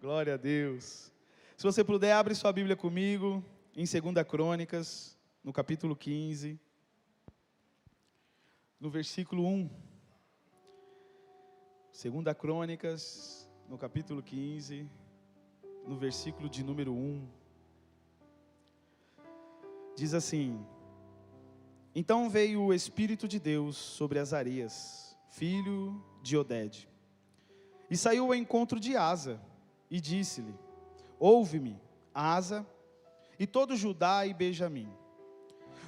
Glória a Deus. Se você puder, abre sua Bíblia comigo em 2 Crônicas, no capítulo 15, no versículo 1. 2 Crônicas, no capítulo 15, no versículo de número 1. Diz assim: Então veio o Espírito de Deus sobre Azarias, filho de Oded, e saiu ao encontro de Asa, e disse-lhe: Ouve-me, Asa, e todo Judá e Benjamim.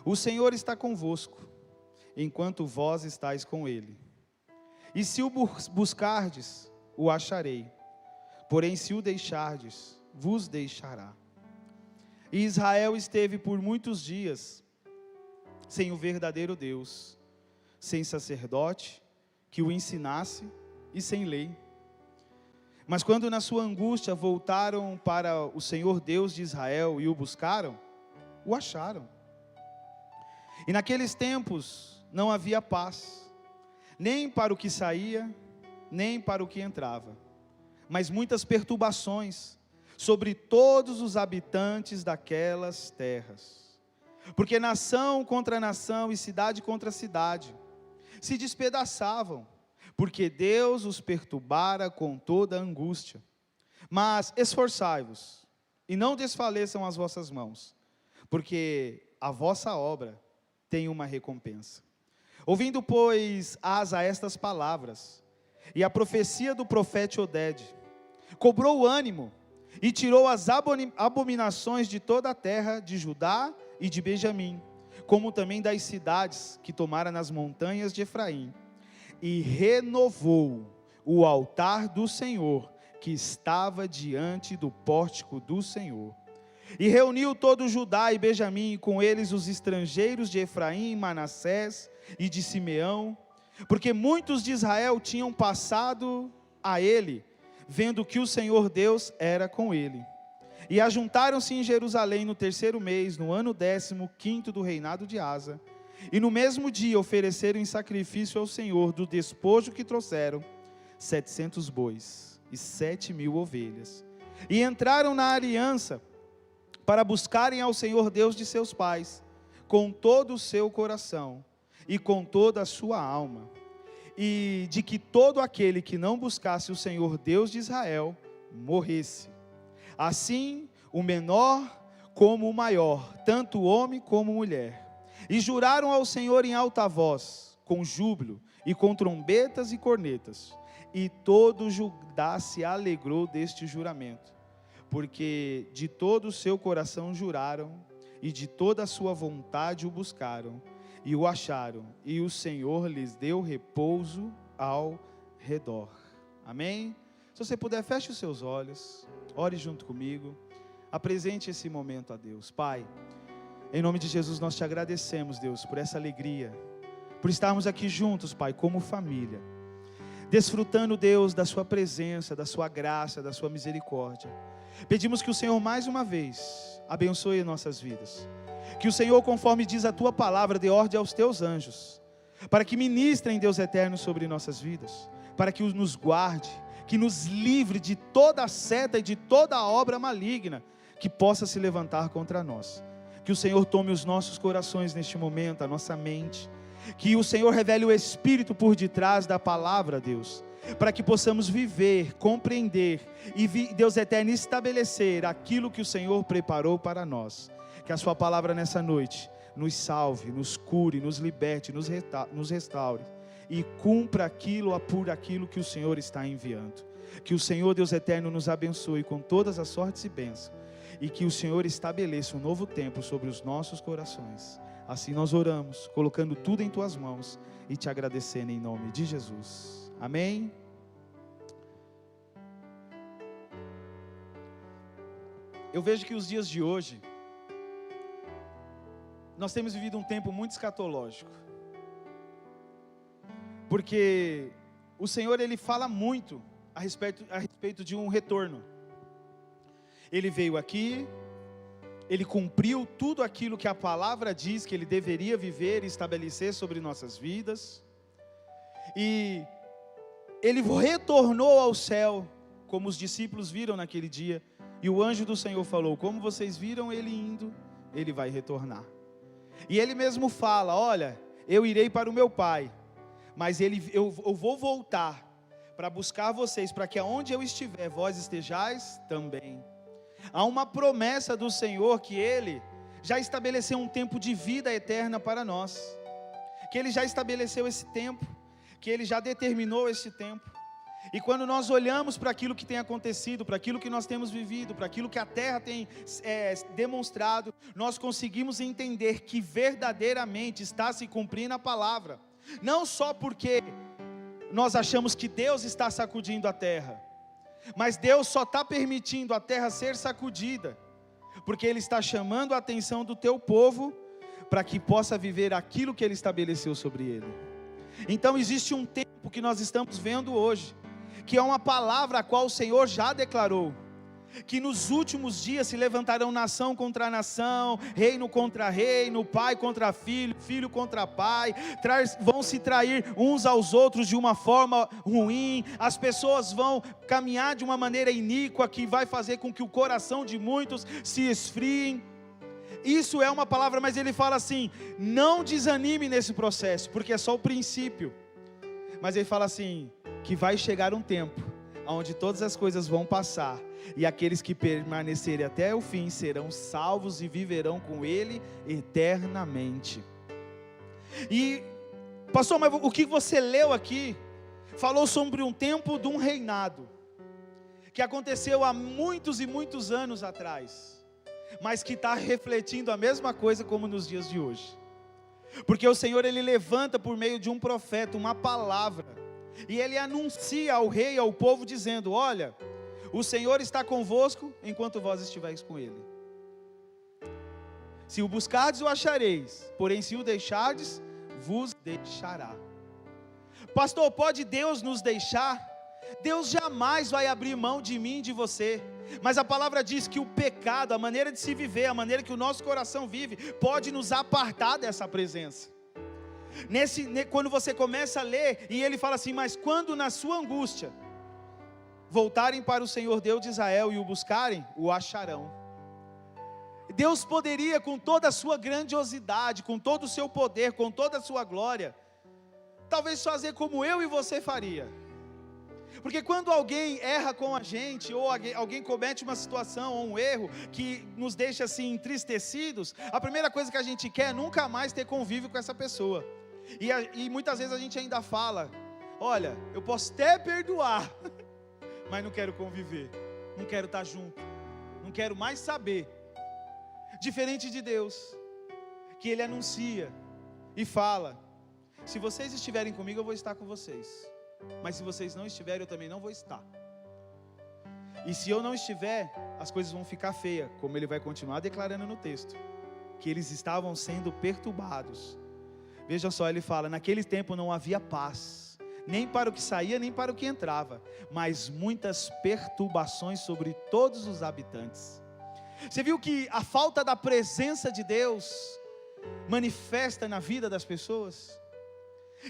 O Senhor está convosco, enquanto vós estáis com ele. E se o buscardes, o acharei. Porém, se o deixardes, vos deixará. E Israel esteve por muitos dias sem o verdadeiro Deus, sem sacerdote que o ensinasse e sem lei. Mas quando na sua angústia voltaram para o Senhor Deus de Israel e o buscaram, o acharam. E naqueles tempos não havia paz, nem para o que saía, nem para o que entrava, mas muitas perturbações sobre todos os habitantes daquelas terras. Porque nação contra nação e cidade contra cidade se despedaçavam, porque Deus os perturbara com toda a angústia. Mas esforçai-vos, e não desfaleçam as vossas mãos, porque a vossa obra tem uma recompensa. Ouvindo, pois, Asa estas palavras, e a profecia do profeta Oded, cobrou ânimo, e tirou as abominações de toda a terra de Judá e de Benjamim, como também das cidades que tomara nas montanhas de Efraim, e renovou o altar do Senhor, que estava diante do pórtico do Senhor. E reuniu todo Judá e Benjamim, e com eles os estrangeiros de Efraim, Manassés e de Simeão, porque muitos de Israel tinham passado a ele, vendo que o Senhor Deus era com ele. E ajuntaram-se em Jerusalém no 3º mês, no ano 15º do reinado de Asa, e no mesmo dia ofereceram em sacrifício ao Senhor, do despojo que trouxeram, 700 bois e 7.000 ovelhas. E entraram na aliança, para buscarem ao Senhor Deus de seus pais, com todo o seu coração, e com toda a sua alma, e de que todo aquele que não buscasse o Senhor Deus de Israel, morresse. Assim, o menor como o maior, tanto homem como mulher. E juraram ao Senhor em alta voz, com júbilo, e com trombetas e cornetas. E todo Judá se alegrou deste juramento, porque de todo o seu coração juraram, e de toda a sua vontade o buscaram, e o acharam, e o Senhor lhes deu repouso ao redor. Amém? Se você puder, feche os seus olhos, ore junto comigo, apresente esse momento a Deus. Pai, em nome de Jesus nós te agradecemos, Deus, por essa alegria, por estarmos aqui juntos, Pai, como família, desfrutando, Deus, da sua presença, da sua graça, da sua misericórdia. Pedimos que o Senhor mais uma vez abençoe nossas vidas, que o Senhor, conforme diz a tua palavra, dê ordem aos teus anjos, para que ministrem, Deus eterno, sobre nossas vidas, para que nos guarde, que nos livre de toda a seta e de toda a obra maligna que possa se levantar contra nós. Que o Senhor tome os nossos corações neste momento, a nossa mente, que o Senhor revele o Espírito por detrás da palavra, Deus, para que possamos viver, compreender e, Deus eterno, estabelecer aquilo que o Senhor preparou para nós. Que a sua palavra nessa noite nos salve, nos cure, nos liberte, nos restaure e cumpra por aquilo que o Senhor está enviando. Que o Senhor, Deus eterno, nos abençoe com todas as sortes e bênçãos, e que o Senhor estabeleça um novo tempo sobre os nossos corações. Assim nós oramos, colocando tudo em tuas mãos e te agradecendo em nome de Jesus. Amém? Eu vejo que os dias de hoje, nós temos vivido um tempo muito escatológico, porque o Senhor, Ele fala muito a respeito de um retorno. Ele veio aqui, Ele cumpriu tudo aquilo que a palavra diz que Ele deveria viver e estabelecer sobre nossas vidas, e Ele retornou ao céu como os discípulos viram naquele dia. E o anjo do Senhor falou: como vocês viram ele indo, ele vai retornar. E ele mesmo fala: olha, eu irei para o meu Pai, mas eu vou voltar para buscar vocês, para que aonde eu estiver, vós estejais também. Há uma promessa do Senhor que Ele já estabeleceu um tempo de vida eterna para nós, que Ele já estabeleceu esse tempo, que Ele já determinou esse tempo. E quando nós olhamos para aquilo que tem acontecido, para aquilo que nós temos vivido, para aquilo que a terra tem demonstrado, nós conseguimos entender que verdadeiramente está se cumprindo a palavra. Não só porque nós achamos que Deus está sacudindo a terra, mas Deus só está permitindo a terra ser sacudida, porque Ele está chamando a atenção do teu povo, para que possa viver aquilo que Ele estabeleceu sobre ele. Então existe um tempo que nós estamos vendo hoje, que é uma palavra a qual o Senhor já declarou, que nos últimos dias se levantarão nação contra nação, reino contra reino, pai contra filho, filho contra pai, vão se trair uns aos outros de uma forma ruim, as pessoas vão caminhar de uma maneira iníqua, que vai fazer com que o coração de muitos se esfriem. Isso é uma palavra, mas ele fala assim: não desanime nesse processo, porque é só o princípio. Mas ele fala assim, que vai chegar um tempo onde todas as coisas vão passar, e aqueles que permanecerem até o fim serão salvos e viverão com Ele eternamente. E pastor, mas o que você leu aqui falou sobre um tempo de um reinado que aconteceu há muitos e muitos anos atrás, mas que está refletindo a mesma coisa como nos dias de hoje. Porque o Senhor, Ele levanta por meio de um profeta uma palavra, e Ele anuncia ao rei e ao povo dizendo: olha, o Senhor está convosco enquanto vós estiveres com Ele. Se o buscardes, o achareis, porém se o deixardes, vos deixará. Pastor, pode Deus nos deixar? Deus jamais vai abrir mão de mim e de você, mas a palavra diz que o pecado, a maneira de se viver, a maneira que o nosso coração vive, pode nos apartar dessa presença. Quando você começa a ler, e ele fala assim: mas quando na sua angústia voltarem para o Senhor Deus de Israel e o buscarem, o acharão. Deus poderia, com toda a sua grandiosidade, com todo o seu poder, com toda a sua glória, talvez fazer como eu e você faria. Porque quando alguém erra com a gente, ou alguém comete uma situação ou um erro que nos deixa assim entristecidos, a primeira coisa que a gente quer é nunca mais ter convívio com essa pessoa. E muitas vezes a gente ainda fala: olha, eu posso até perdoar, mas não quero conviver, não quero estar junto, não quero mais saber. Diferente de Deus, que Ele anuncia e fala: se vocês estiverem comigo, eu vou estar com vocês, mas se vocês não estiverem, eu também não vou estar. E se eu não estiver, as coisas vão ficar feias, como ele vai continuar declarando no texto, que eles estavam sendo perturbados. Veja só, ele fala: naquele tempo não havia paz, nem para o que saía, nem para o que entrava, mas muitas perturbações sobre todos os habitantes. Você viu que a falta da presença de Deus manifesta na vida das pessoas?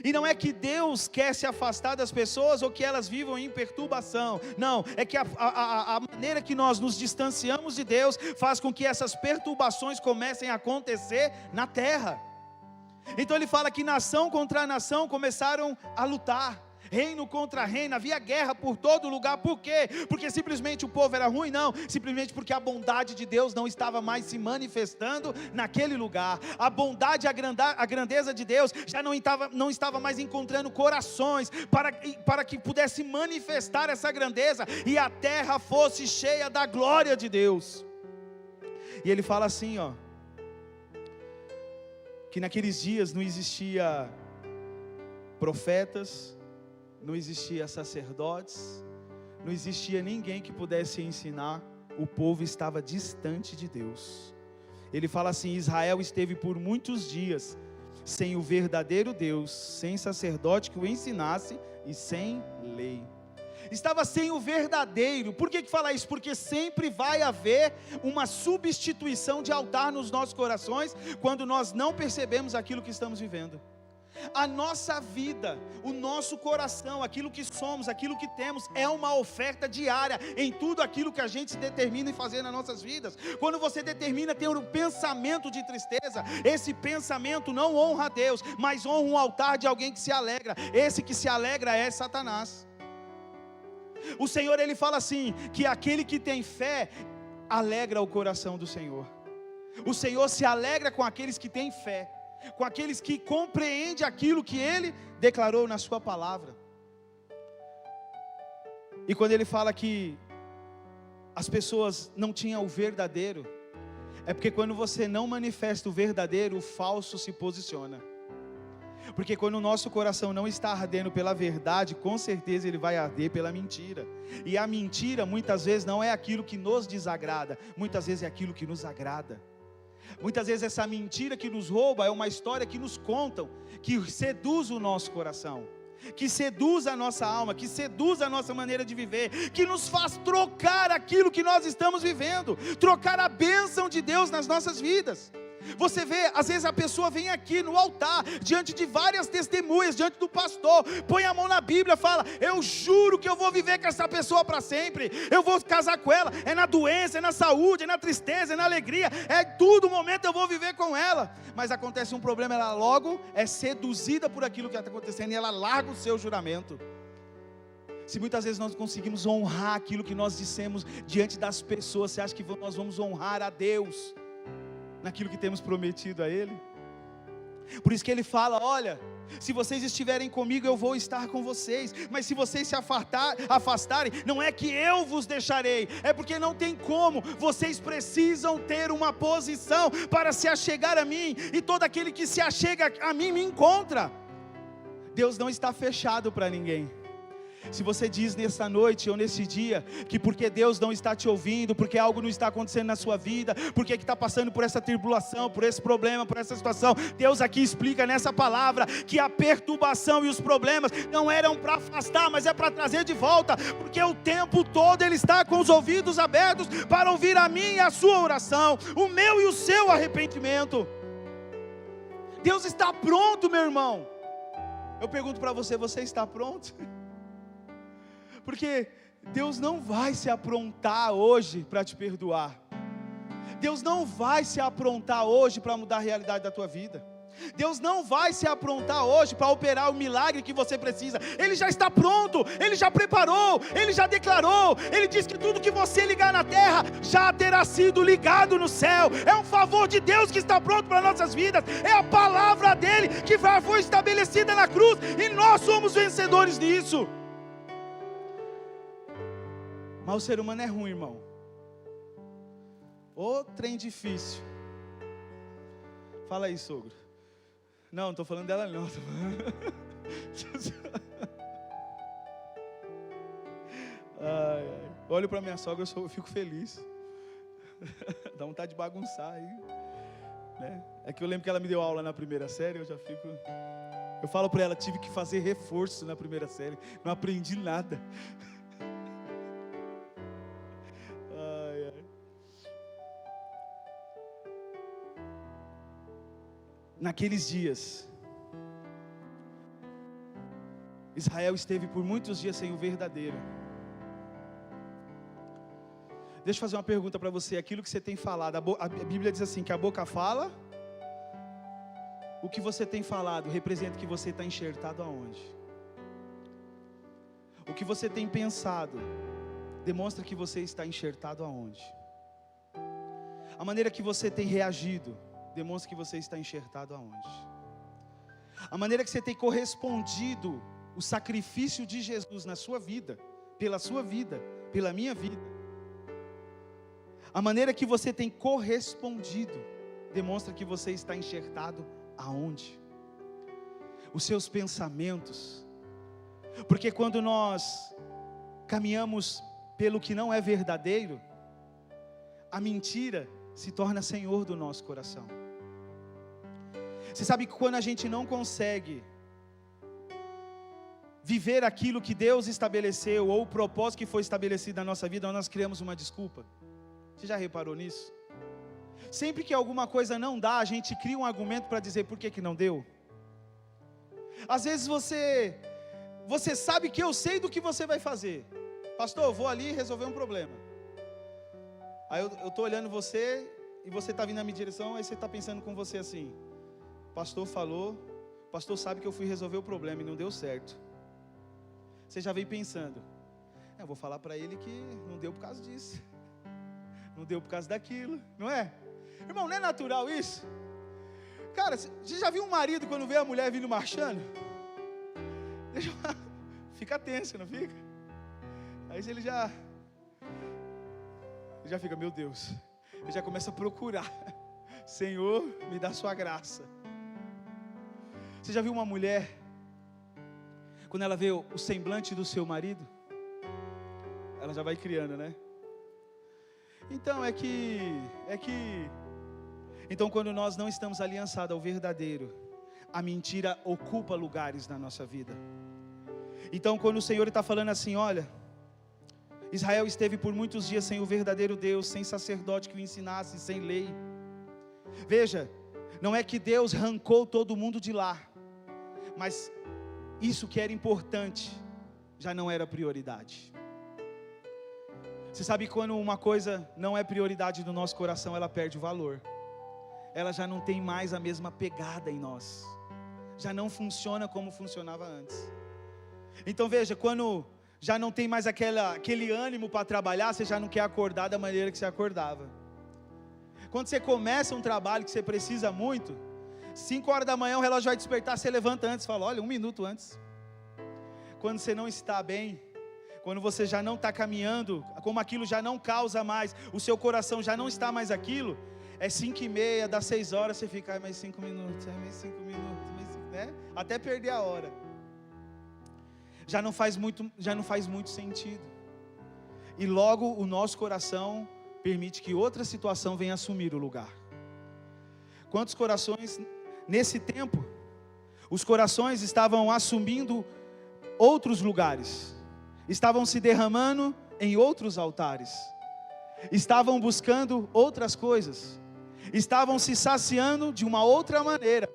E não é que Deus quer se afastar das pessoas, ou que elas vivam em perturbação. Não, é que a maneira que nós nos distanciamos de Deus faz com que essas perturbações comecem a acontecer na terra. Então ele fala que nação contra nação começaram a lutar, reino contra reino, havia guerra por todo lugar. Por quê? Porque simplesmente o povo era ruim? Não, simplesmente porque a bondade de Deus não estava mais se manifestando naquele lugar. A bondade, a grandeza de Deus já não estava mais encontrando corações para que pudesse manifestar essa grandeza, e a terra fosse cheia da glória de Deus. E ele fala assim, ó, que naqueles dias não existia profetas, não existia sacerdotes, não existia ninguém que pudesse ensinar. O povo estava distante de Deus. Ele fala assim: Israel esteve por muitos dias sem o verdadeiro Deus, sem sacerdote que o ensinasse e sem lei. Estava sem o verdadeiro. Por que fala isso? Porque sempre vai haver uma substituição de altar nos nossos corações, quando nós não percebemos aquilo que estamos vivendo. A nossa vida, o nosso coração, aquilo que somos, aquilo que temos, é uma oferta diária em tudo aquilo que a gente se determina em fazer nas nossas vidas. Quando você determina ter um pensamento de tristeza, esse pensamento não honra a Deus, mas honra um altar de alguém que se alegra. Esse que se alegra é Satanás. O Senhor, Ele fala assim, que aquele que tem fé, alegra o coração do Senhor. O Senhor se alegra com aqueles que têm fé, com aqueles que compreendem aquilo que Ele declarou na sua palavra. E quando Ele fala que as pessoas não tinham o verdadeiro, é porque quando você não manifesta o verdadeiro, o falso se posiciona. Porque quando o nosso coração não está ardendo pela verdade, com certeza ele vai arder pela mentira. E a mentira muitas vezes não é aquilo que nos desagrada, muitas vezes é aquilo que nos agrada. Muitas vezes essa mentira que nos rouba é uma história que nos contam, que seduz o nosso coração, que seduz a nossa alma, que seduz a nossa maneira de viver, que nos faz trocar aquilo que nós estamos vivendo, trocar a bênção de Deus nas nossas vidas. Você vê, às vezes a pessoa vem aqui no altar, diante de várias testemunhas, diante do pastor, põe a mão na Bíblia, fala: eu juro que eu vou viver com essa pessoa para sempre, eu vou casar com ela, é na doença, é na saúde, é na tristeza, é na alegria, é todo momento eu vou viver com ela. Mas acontece um problema, ela logo é seduzida por aquilo que está acontecendo, e ela larga o seu juramento. Se muitas vezes nós conseguimos honrar aquilo que nós dissemos diante das pessoas, você acha que nós vamos honrar a Deus naquilo que temos prometido a Ele? Por isso que Ele fala: olha, se vocês estiverem comigo, eu vou estar com vocês, mas se vocês se afastarem, não é que eu vos deixarei, é porque não tem como, vocês precisam ter uma posição para se achegar a mim, e todo aquele que se achega a mim me encontra. Deus não está fechado para ninguém. Se você diz nessa noite ou nesse dia que porque Deus não está te ouvindo, porque algo não está acontecendo na sua vida, porque está passando por essa tribulação, por esse problema, por essa situação, Deus aqui explica nessa palavra que a perturbação e os problemas não eram para afastar, mas é para trazer de volta, porque o tempo todo Ele está com os ouvidos abertos para ouvir a minha e a sua oração, o meu e o seu arrependimento. Deus está pronto, meu irmão. Eu pergunto para você: você está pronto? Porque Deus não vai se aprontar hoje para te perdoar. Deus não vai se aprontar hoje para mudar a realidade da tua vida. Deus não vai se aprontar hoje para operar o milagre que você precisa. Ele já está pronto, Ele já preparou, Ele já declarou. Ele diz que tudo que você ligar na terra já terá sido ligado no céu. É um favor de Deus que está pronto para nossas vidas. É a palavra dEle que foi estabelecida na cruz, e nós somos vencedores nisso. Mas o ser humano é ruim, irmão. Ô trem difícil. Fala aí, sogro. Não estou falando dela não. Ai. Olho para minha sogra, eu fico feliz. Dá vontade de bagunçar aí, né? É que eu lembro que ela me deu aula na primeira série, eu já fico... Eu falo para ela, tive que fazer reforço na primeira série. Não aprendi nada. Naqueles dias, Israel esteve por muitos dias sem o verdadeiro. Deixa eu fazer uma pergunta para você. Aquilo que você tem falado, a Bíblia diz assim, que a boca fala. O que você tem falado representa que você está enxertado aonde? O que você tem pensado demonstra que você está enxertado aonde? A maneira que você tem reagido demonstra que você está enxertado aonde? A maneira que você tem correspondido o sacrifício de Jesus na sua vida, pela minha vida. A maneira que você tem correspondido demonstra que você está enxertado aonde? Os seus pensamentos. Porque quando nós caminhamos pelo que não é verdadeiro, a mentira se torna senhor do nosso coração. Você sabe que quando a gente não consegue viver aquilo que Deus estabeleceu, ou o propósito que foi estabelecido na nossa vida, nós criamos uma desculpa. Você já reparou nisso? Sempre que alguma coisa não dá, a gente cria um argumento para dizer por que não deu. Às vezes você sabe que eu sei do que você vai fazer. Pastor, eu vou ali resolver um problema. Aí eu estou olhando você, e você está vindo na minha direção, aí você está pensando com você assim: pastor falou, pastor sabe que eu fui resolver o problema e não deu certo. Você já veio pensando: eu vou falar para ele que não deu por causa disso, não deu por causa daquilo, não é? Irmão, não é natural isso? Cara, você já viu um marido quando vê a mulher vindo marchando? Fica tenso, não fica? Aí ele já fica: meu Deus. Ele já começa a procurar: Senhor, me dá sua graça. Você já viu uma mulher, quando ela vê o semblante do seu marido, ela já vai criando, né? Então então quando nós não estamos aliançados ao verdadeiro, a mentira ocupa lugares na nossa vida. Então quando o Senhor está falando assim: olha, Israel esteve por muitos dias sem o verdadeiro Deus, sem sacerdote que o ensinasse, sem lei. Veja, não é que Deus arrancou todo mundo de lá, mas isso que era importante já não era prioridade. Você sabe que quando uma coisa não é prioridade no nosso coração, ela perde o valor. Ela já não tem mais a mesma pegada em nós. Já não funciona como funcionava antes. Então veja, quando já não tem mais aquele ânimo para trabalhar, você já não quer acordar da maneira que você acordava. Quando você começa um trabalho que você precisa muito, 5 horas da manhã o relógio vai despertar, você levanta antes, fala: olha, 1 minuto antes. Quando você não está bem, quando você já não está caminhando, como aquilo já não causa mais, o seu coração já não está mais aquilo, é 5h30, dá 6 horas, você fica: mais 5 minutos, mais 5 minutos, mais 5, né? Até perder a hora. Já não faz muito sentido. E logo o nosso coração permite que outra situação venha assumir o lugar. Quantos corações, nesse tempo, os corações estavam assumindo outros lugares, estavam se derramando em outros altares, estavam buscando outras coisas, estavam se saciando de uma outra maneira,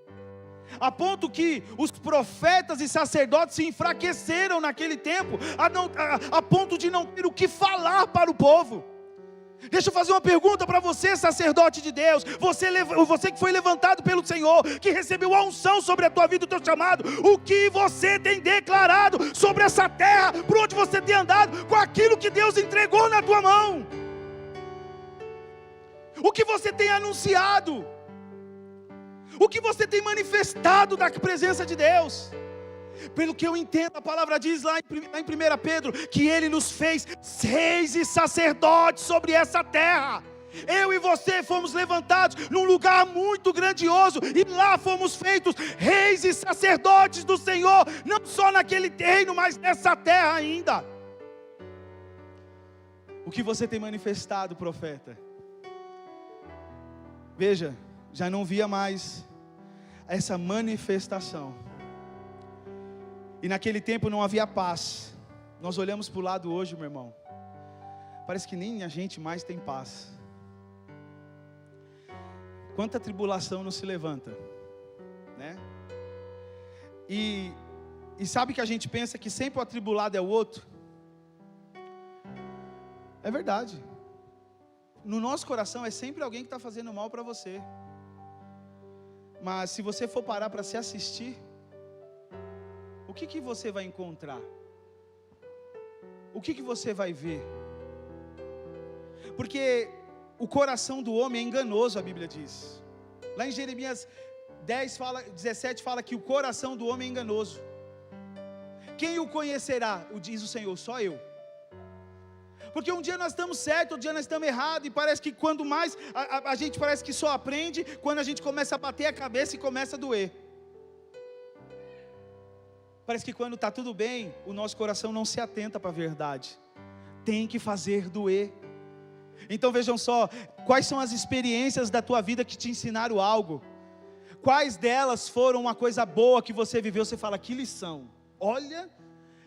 a ponto que os profetas e sacerdotes se enfraqueceram naquele tempo, a ponto de não ter o que falar para o povo. Deixa eu fazer uma pergunta para você, sacerdote de Deus, você que foi levantado pelo Senhor, que recebeu a unção sobre a tua vida, o teu chamado, o que você tem declarado sobre essa terra, por onde você tem andado, com aquilo que Deus entregou na tua mão? O que você tem anunciado? O que você tem manifestado da presença de Deus? Pelo que eu entendo, a palavra diz lá em 1 Pedro, que Ele nos fez reis e sacerdotes sobre essa terra. Eu e você fomos levantados num lugar muito grandioso, e lá fomos feitos reis e sacerdotes do Senhor, não só naquele reino, mas nessa terra ainda. O que você tem manifestado, profeta? Veja, já não via mais essa manifestação. E naquele tempo não havia paz. Nós olhamos para o lado hoje, meu irmão, parece que nem a gente mais tem paz. Quanta tribulação não se levanta, né? E sabe que a gente pensa que sempre o atribulado é o outro? É verdade. No nosso coração é sempre alguém que está fazendo mal para você. Mas se você for parar para se assistir, o que você vai encontrar? O que você vai ver? Porque o coração do homem é enganoso, a Bíblia diz. Lá em Jeremias 17 fala que o coração do homem é enganoso. Quem o conhecerá? Diz o Senhor: só eu. Porque um dia nós estamos certos, outro dia nós estamos errados, e parece que quando mais, a gente parece que só aprende quando a gente começa a bater a cabeça e começa a doer. Parece que quando está tudo bem, o nosso coração não se atenta para a verdade. Tem que fazer doer. Então vejam só, quais são as experiências da tua vida que te ensinaram algo? Quais delas foram uma coisa boa que você viveu? Você fala: que lição, olha,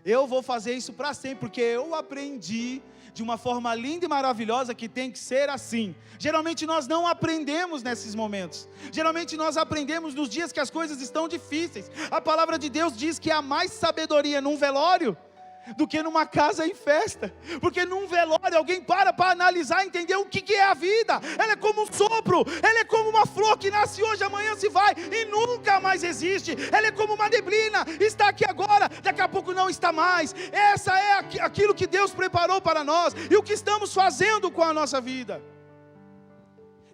Eu vou fazer isso para sempre, porque eu aprendi de uma forma linda e maravilhosa que tem que ser assim. Geralmente nós não aprendemos nesses momentos. Geralmente nós aprendemos nos dias que as coisas estão difíceis. A palavra de Deus diz que há mais sabedoria num velório do que numa casa em festa, porque num velório alguém para analisar e entender o que é a vida. Ela é como um sopro, ela é como uma flor que nasce hoje, amanhã se vai e nunca mais existe. Ela é como uma neblina, está aqui agora, daqui a pouco não está mais. Essa é aquilo que Deus preparou para nós, e o que estamos fazendo com a nossa vida.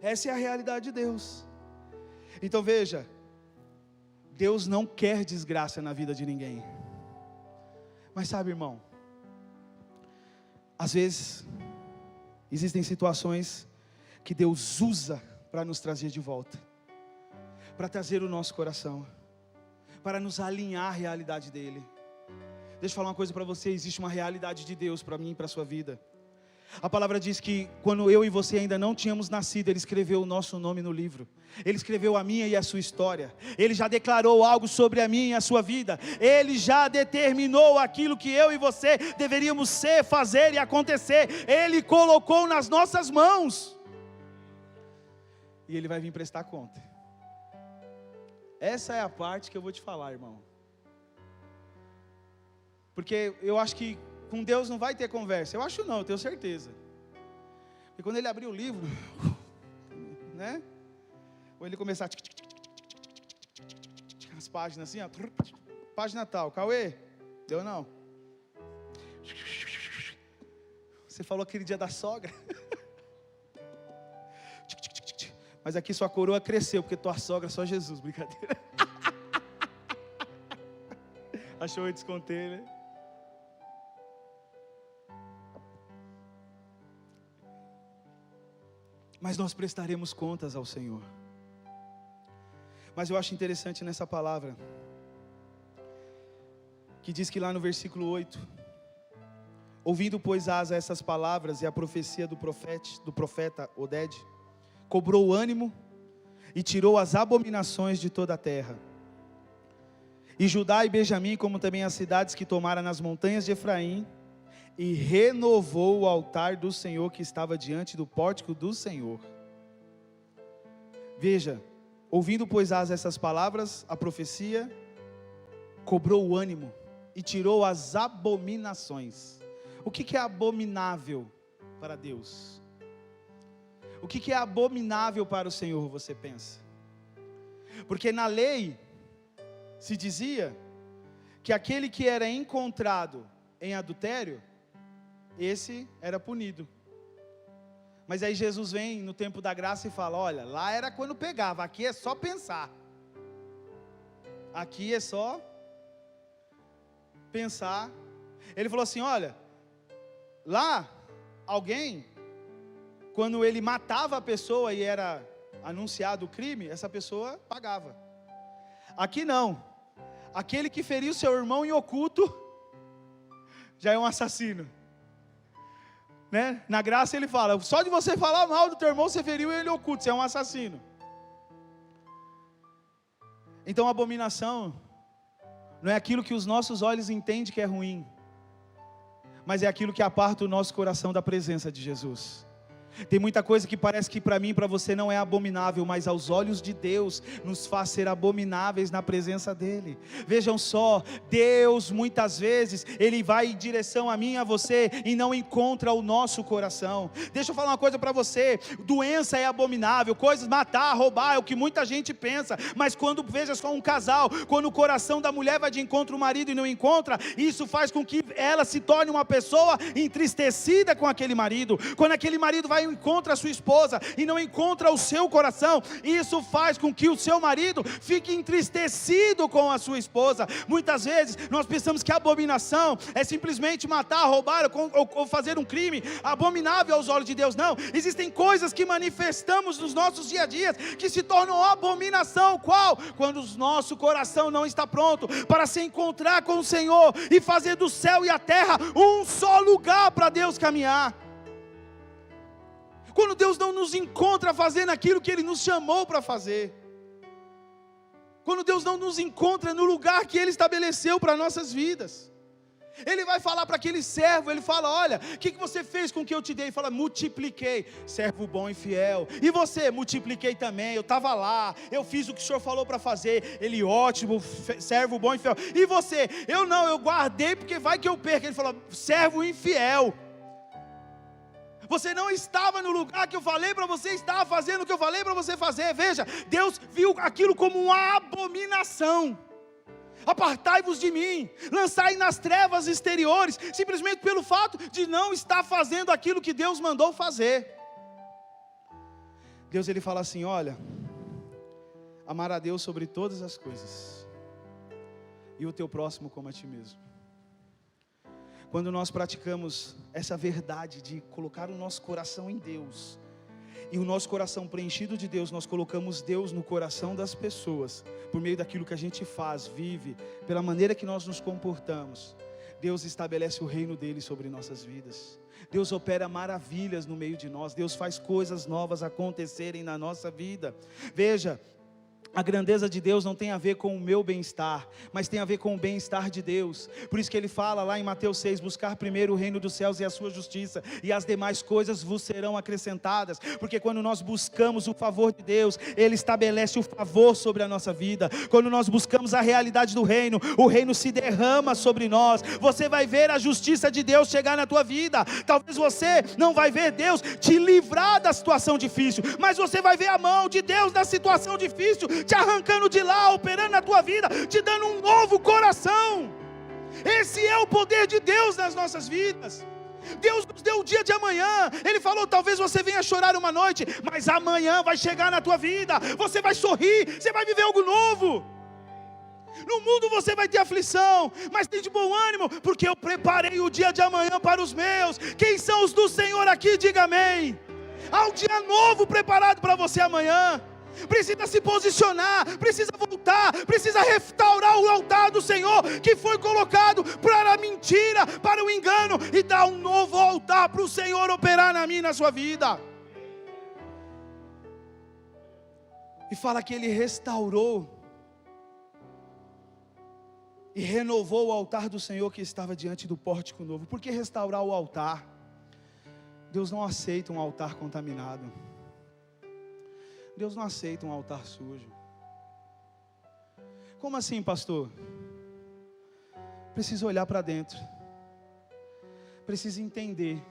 Essa é a realidade de Deus. Então veja, Deus não quer desgraça na vida de ninguém. Mas sabe, irmão, às vezes existem situações que Deus usa para nos trazer de volta, para trazer o nosso coração, para nos alinhar à realidade dele. Deixa eu falar uma coisa para você: existe uma realidade de Deus para mim e para a sua vida. A palavra diz que quando eu e você ainda não tínhamos nascido, Ele escreveu o nosso nome no livro. Ele escreveu a minha e a sua história. Ele já declarou algo sobre a minha e a sua vida. Ele já determinou aquilo que eu e você deveríamos ser, fazer e acontecer. Ele colocou nas nossas mãos. E Ele vai vir prestar conta. Essa é a parte que eu vou te falar, irmão. Porque eu acho que com Deus não vai ter conversa. Eu acho não, eu tenho certeza. Porque quando Ele abrir o livro, né? Ou Ele começar as páginas assim, ó, página tal, Cauê, deu não? Você falou aquele dia da sogra. Mas aqui sua coroa cresceu, porque tua sogra é só Jesus, brincadeira. Achou eu descontei, né? Mas nós prestaremos contas ao Senhor. Mas eu acho interessante nessa palavra, que diz que lá no versículo 8: ouvindo pois Asa essas palavras e a profecia do profeta Oded, cobrou ânimo e tirou as abominações de toda a terra. E Judá e Benjamim, como também as cidades que tomara nas montanhas de Efraim, e renovou o altar do Senhor que estava diante do pórtico do Senhor. Veja, ouvindo pois Asa essas palavras, a profecia, cobrou o ânimo e tirou as abominações. O que é abominável para Deus? O que é abominável para o Senhor, você pensa? Porque na lei se dizia que aquele que era encontrado em adultério, esse era punido. Mas aí Jesus vem no tempo da graça e fala: olha, lá era quando pegava, aqui é só pensar. Aqui é só pensar. Ele falou assim: olha, lá alguém, quando ele matava a pessoa e era anunciado o crime, essa pessoa pagava. Aqui não. Aquele que feriu seu irmão em oculto já é um assassino. Né? Na graça ele fala: só de você falar mal do teu irmão, você feriu ele oculto, você é um assassino. Então a abominação não é aquilo que os nossos olhos entendem que é ruim, mas é aquilo que aparta o nosso coração da presença de Jesus. Tem muita coisa que parece que para mim e para você não é abominável, mas aos olhos de Deus nos faz ser abomináveis na presença dEle. Vejam só, Deus muitas vezes Ele vai em direção a mim e a você e não encontra o nosso coração. Deixa eu falar uma coisa para você: doença é abominável, coisas, matar, roubar, é o que muita gente pensa. Mas quando, veja só, um casal, quando o coração da mulher vai de encontro ao marido e não encontra, isso faz com que ela se torne uma pessoa entristecida com aquele marido. Quando aquele marido vai encontra a sua esposa e não encontra o seu coração, isso faz com que o seu marido fique entristecido com a sua esposa. Muitas vezes nós pensamos que a abominação é simplesmente matar, roubar ou fazer um crime abominável aos olhos de Deus. Não, existem coisas que manifestamos nos nossos dia a dia que se tornam abominação. Qual? Quando o nosso coração não está pronto para se encontrar com o Senhor e fazer do céu e a terra um só lugar para Deus caminhar. Quando Deus não nos encontra fazendo aquilo que Ele nos chamou para fazer. Quando Deus não nos encontra no lugar que Ele estabeleceu para nossas vidas. Ele vai falar para aquele servo, ele fala: olha, o que você fez com o que eu te dei? Ele fala: multipliquei, servo bom e fiel. E você? Multipliquei também, eu estava lá, eu fiz o que o senhor falou para fazer. Ele: ótimo, servo bom e fiel. E você? Eu não, eu guardei porque vai que eu perco. Ele falou: servo infiel. Você não estava no lugar que eu falei para você, estava fazendo o que eu falei para você fazer. Veja, Deus viu aquilo como uma abominação. Apartai-vos de mim, lançai nas trevas exteriores, simplesmente pelo fato de não estar fazendo aquilo que Deus mandou fazer. Deus, ele fala assim: olha, amar a Deus sobre todas as coisas, e o teu próximo como a ti mesmo. Quando nós praticamos essa verdade de colocar o nosso coração em Deus, e o nosso coração preenchido de Deus, nós colocamos Deus no coração das pessoas, por meio daquilo que a gente faz, vive, pela maneira que nós nos comportamos. Deus estabelece o reino dele sobre nossas vidas. Deus opera maravilhas no meio de nós. Deus faz coisas novas acontecerem na nossa vida. Veja, a grandeza de Deus não tem a ver com o meu bem-estar, mas tem a ver com o bem-estar de Deus. Por isso que ele fala lá em Mateus 6, buscar primeiro o reino dos céus e a sua justiça, e as demais coisas vos serão acrescentadas. Porque quando nós buscamos o favor de Deus, ele estabelece o favor sobre a nossa vida. Quando nós buscamos a realidade do reino, o reino se derrama sobre nós. Você vai ver a justiça de Deus chegar na tua vida. Talvez você não vai ver Deus te livrar da situação difícil, mas você vai ver a mão de Deus na situação difícil, te arrancando de lá, operando na tua vida, te dando um novo coração. Esse é o poder de Deus nas nossas vidas. Deus nos deu o dia de amanhã. Ele falou: talvez você venha chorar uma noite, mas amanhã vai chegar na tua vida, você vai sorrir, você vai viver algo novo. No mundo você vai ter aflição, mas tem de bom ânimo, porque eu preparei o dia de amanhã para os meus. Quem são os do Senhor aqui? Diga amém. Há um dia novo preparado para você amanhã. Precisa se posicionar, precisa voltar, precisa restaurar o altar do Senhor que foi colocado para a mentira, para o engano, e dar um novo altar para o Senhor operar na minha e na sua vida. E fala que ele restaurou e renovou o altar do Senhor que estava diante do pórtico novo. Por que restaurar o altar? Deus não aceita um altar contaminado. Deus não aceita um altar sujo. Como assim, pastor? Precisa olhar para dentro. Precisa entender.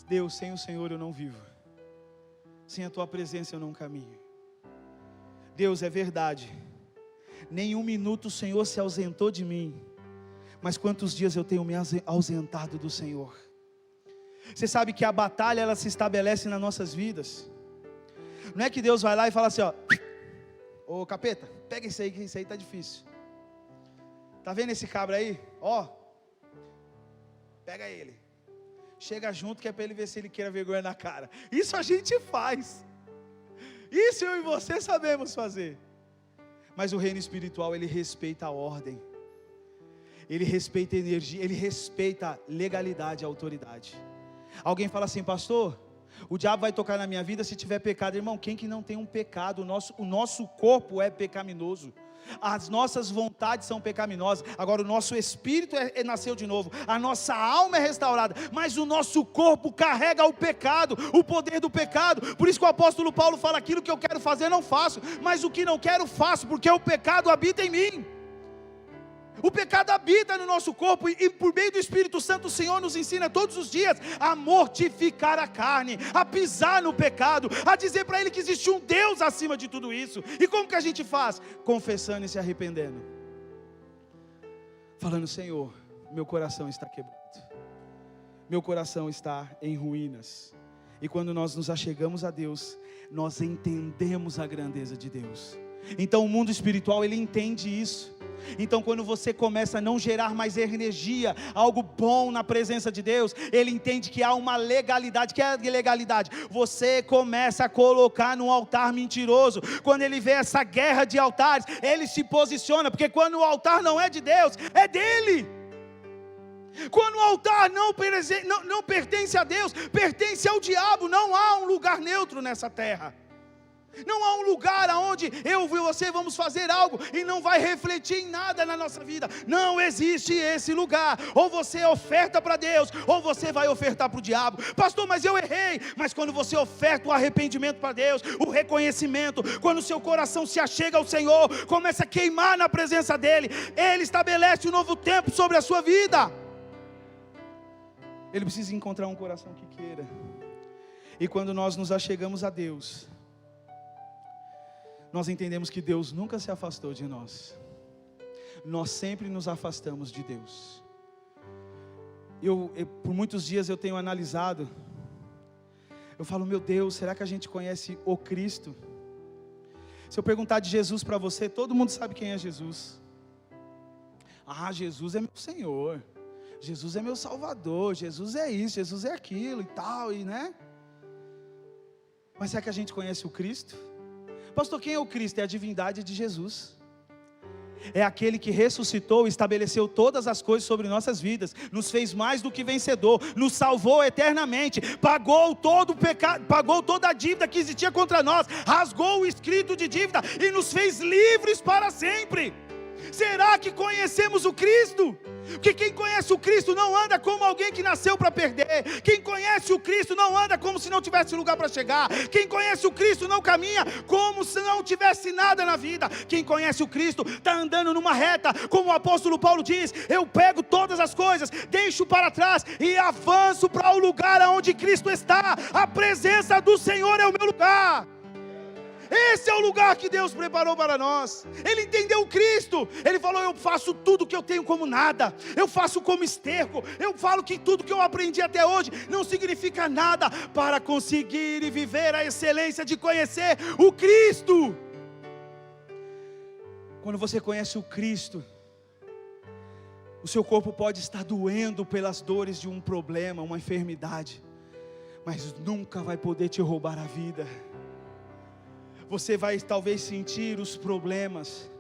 Deus, sem o Senhor eu não vivo. Sem a tua presença eu não caminho. Deus, é verdade. Nem um minuto o Senhor se ausentou de mim. Mas quantos dias eu tenho me ausentado do Senhor? Você sabe que a batalha, ela se estabelece nas nossas vidas. Não é que Deus vai lá e fala assim: ó, ô capeta, pega isso aí, que isso aí está difícil. Tá vendo esse cabra aí? Ó, pega ele, chega junto que é para ele ver se ele quer vergonha na cara. Isso a gente faz. Isso eu e você sabemos fazer. Mas o reino espiritual, ele respeita a ordem, ele respeita a energia, ele respeita a legalidade, a autoridade. Alguém fala assim: pastor, o diabo vai tocar na minha vida se tiver pecado. Irmão, quem que não tem um pecado? O nosso corpo é pecaminoso, as nossas vontades são pecaminosas. Agora o nosso espírito nasceu de novo, a nossa alma é restaurada, mas o nosso corpo carrega o pecado, o poder do pecado. Por isso que o apóstolo Paulo fala: aquilo que eu quero fazer não faço, mas o que não quero faço, porque o pecado habita em mim. O pecado habita no nosso corpo, e por meio do Espírito Santo o Senhor nos ensina todos os dias a mortificar a carne, a pisar no pecado, a dizer para ele que existe um Deus acima de tudo isso. E como que a gente faz? Confessando e se arrependendo, falando: Senhor, meu coração está quebrado, meu coração está em ruínas. E quando nós nos achegamos a Deus, nós entendemos a grandeza de Deus. Então o mundo espiritual, ele entende isso. Então quando você começa a não gerar mais energia, algo bom na presença de Deus, ele entende que há uma legalidade. Que é a legalidade? Você começa a colocar num altar mentiroso. Quando ele vê essa guerra de altares, ele se posiciona, porque quando o altar não é de Deus, é dele. Quando o altar não pertence a Deus, pertence ao diabo. Não há um lugar neutro nessa terra. Não há um lugar onde eu e você vamos fazer algo e não vai refletir em nada na nossa vida. Não existe esse lugar. Ou você oferta para Deus, ou você vai ofertar para o diabo. Pastor, mas eu errei. Mas quando você oferta o arrependimento para Deus, o reconhecimento, quando o seu coração se achega ao Senhor, começa a queimar na presença dEle, Ele estabelece um novo tempo sobre a sua vida. Ele precisa encontrar um coração que queira. E quando nós nos achegamos a Deus, nós entendemos que Deus nunca se afastou de nós. Nós sempre nos afastamos de Deus. Por muitos dias eu tenho analisado. Eu falo, meu Deus, será que a gente conhece o Cristo? Se eu perguntar de Jesus para você, todo mundo sabe quem é Jesus. Ah, Jesus é meu Senhor. Jesus é meu Salvador. Jesus é isso, Jesus é aquilo e tal, né? Mas será que a gente conhece o Cristo? Pastor, quem é o Cristo? É a divindade de Jesus. É aquele que ressuscitou, estabeleceu todas as coisas sobre nossas vidas, nos fez mais do que vencedor, nos salvou eternamente, pagou todo o pecado, pagou toda a dívida que existia contra nós, rasgou o escrito de dívida e nos fez livres para sempre. Será que conhecemos o Cristo? Porque quem conhece o Cristo não anda como alguém que nasceu para perder. Quem conhece o Cristo não anda como se não tivesse lugar para chegar. Quem conhece o Cristo não caminha como se não tivesse nada na vida. Quem conhece o Cristo está andando numa reta, como o apóstolo Paulo diz: eu pego todas as coisas, deixo para trás e avanço para o lugar onde Cristo está. A presença do Senhor é o meu lugar. Esse é o lugar que Deus preparou para nós. Ele entendeu o Cristo. Ele falou, eu faço tudo que eu tenho como nada. Eu faço como esterco. Eu falo que tudo que eu aprendi até hoje não significa nada para conseguir e viver a excelência de conhecer o Cristo. Quando você conhece o Cristo, o seu corpo pode estar doendo pelas dores de um problema, uma enfermidade, mas nunca vai poder te roubar a vida. Você vai talvez sentir os problemas,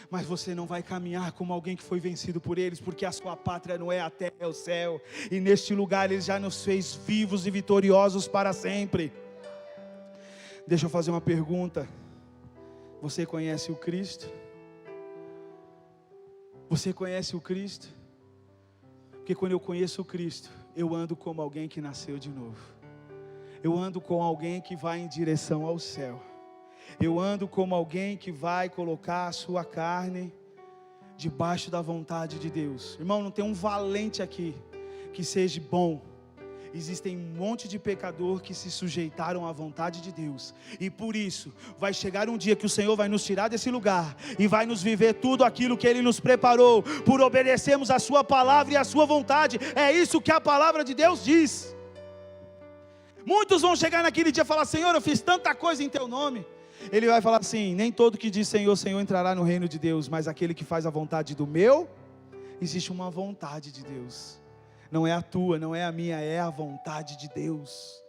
mas você não vai caminhar como alguém que foi vencido por eles, porque a sua pátria não é a terra, é o céu, e neste lugar Ele já nos fez vivos e vitoriosos para sempre. Deixa eu fazer uma pergunta: você conhece o Cristo? Você conhece o Cristo? Porque quando eu conheço o Cristo, eu ando como alguém que nasceu de novo. Eu ando com alguém que vai em direção ao céu. Eu ando como alguém que vai colocar a sua carne debaixo da vontade de Deus. Irmão, não tem um valente aqui que seja bom. Existem um monte de pecador que se sujeitaram à vontade de Deus. E por isso, vai chegar um dia que o Senhor vai nos tirar desse lugar e vai nos viver tudo aquilo que Ele nos preparou, por obedecermos a sua palavra e a sua vontade. É isso que a palavra de Deus diz. Muitos vão chegar naquele dia e falar, Senhor, eu fiz tanta coisa em Teu nome. Ele vai falar assim, nem todo que diz Senhor, Senhor entrará no reino de Deus, mas aquele que faz a vontade do meu. Existe uma vontade de Deus, não é a tua, não é a minha, é a vontade de Deus.